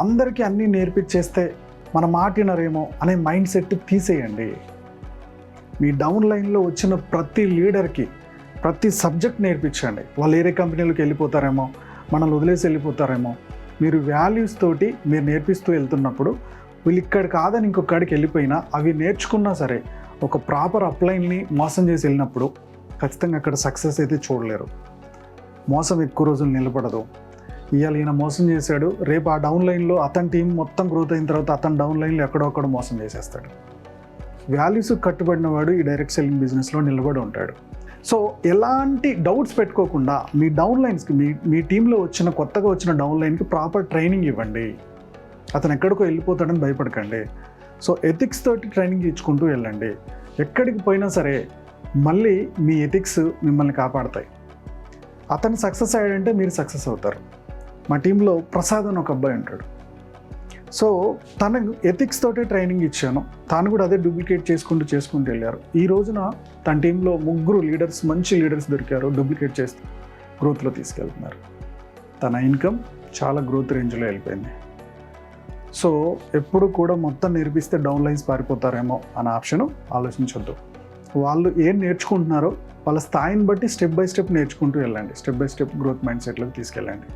అందరికీ అన్నీ నేర్పించేస్తే మన మాట వినరేమో అనే మైండ్ సెట్ తీసేయండి. మీ డౌన్ లైన్లో వచ్చిన ప్రతి లీడర్కి ప్రతి సబ్జెక్ట్ నేర్పించండి. వాళ్ళు వేరే కంపెనీలకు వెళ్ళిపోతారేమో, మనల్ని వదిలేసి వెళ్ళిపోతారేమో. మీరు వాల్యూస్ తోటి మీరు నేర్పిస్తూ వెళ్తున్నప్పుడు వీళ్ళు ఇక్కడ కాదని ఇంకొకడికి వెళ్ళిపోయినా అవి నేర్చుకున్నా సరే ఒక ప్రాపర్ అప్లైన్ని మోసం చేసి వెళ్ళినప్పుడు ఖచ్చితంగా అక్కడ సక్సెస్ అయితే చూడలేరు. మోసం ఎక్కువ రోజులు నిలబడదు. ఇవాళ ఈయన మోసం చేశాడు, రేపు ఆ డౌన్ లైన్లో అతని టీం మొత్తం గ్రోత్ అయిన తర్వాత అతని డౌన్ లైన్లో ఎక్కడొక్కడ మోసం చేసేస్తాడు. వాల్యూస్ కట్టుబడిన వాడు ఈ డైరెక్ట్ సెల్లింగ్ బిజినెస్లో నిలబడి ఉంటాడు. సో ఎలాంటి డౌట్స్ పెట్టుకోకుండా మీ డౌన్ లైన్స్కి మీ టీంలో కొత్తగా వచ్చిన డౌన్ లైన్కి ప్రాపర్ ట్రైనింగ్ ఇవ్వండి. అతను ఎక్కడికో వెళ్ళిపోతాడని భయపడకండి. సో ఎథిక్స్ తోటి ట్రైనింగ్ ఇచ్చుకుంటూ వెళ్ళండి. ఎక్కడికి పోయినా సరే మళ్ళీ మీ ఎథిక్స్ మిమ్మల్ని కాపాడతాయి. అతను సక్సెస్ అయ్యాడంటే మీరు సక్సెస్ అవుతారు. మా టీంలో ప్రసాద్ అని ఒక అబ్బాయి ఉంటాడు. సో తన ఎథిక్స్ తోటే ట్రైనింగ్ ఇచ్చాను. తాను కూడా అదే డూప్లికేట్ చేసుకుంటూ వెళ్ళారు. ఈ రోజున తన టీంలో 3 లీడర్స్, మంచి లీడర్స్ దొరికారు. డూప్లికేట్ చేస్తూ గ్రోత్లో తీసుకెళ్తున్నారు. తన ఇన్కమ్ చాలా గ్రోత్ రేంజ్లో వెళ్ళిపోయింది. సో ఎప్పుడు కూడా మొత్తం నేర్పిస్తే డౌన్ లైన్స్ పారిపోతారేమో అన్న ఆప్షన్ ఆలోచించొద్దు. వాళ్ళు ఏం నేర్చుకుంటున్నారో వాళ్ళ స్థాయిని బట్టి స్టెప్ బై స్టెప్ నేర్చుకుంటూ వెళ్ళండి. Step by step growth mind సెట్లోకి తీసుకెళ్ళండి.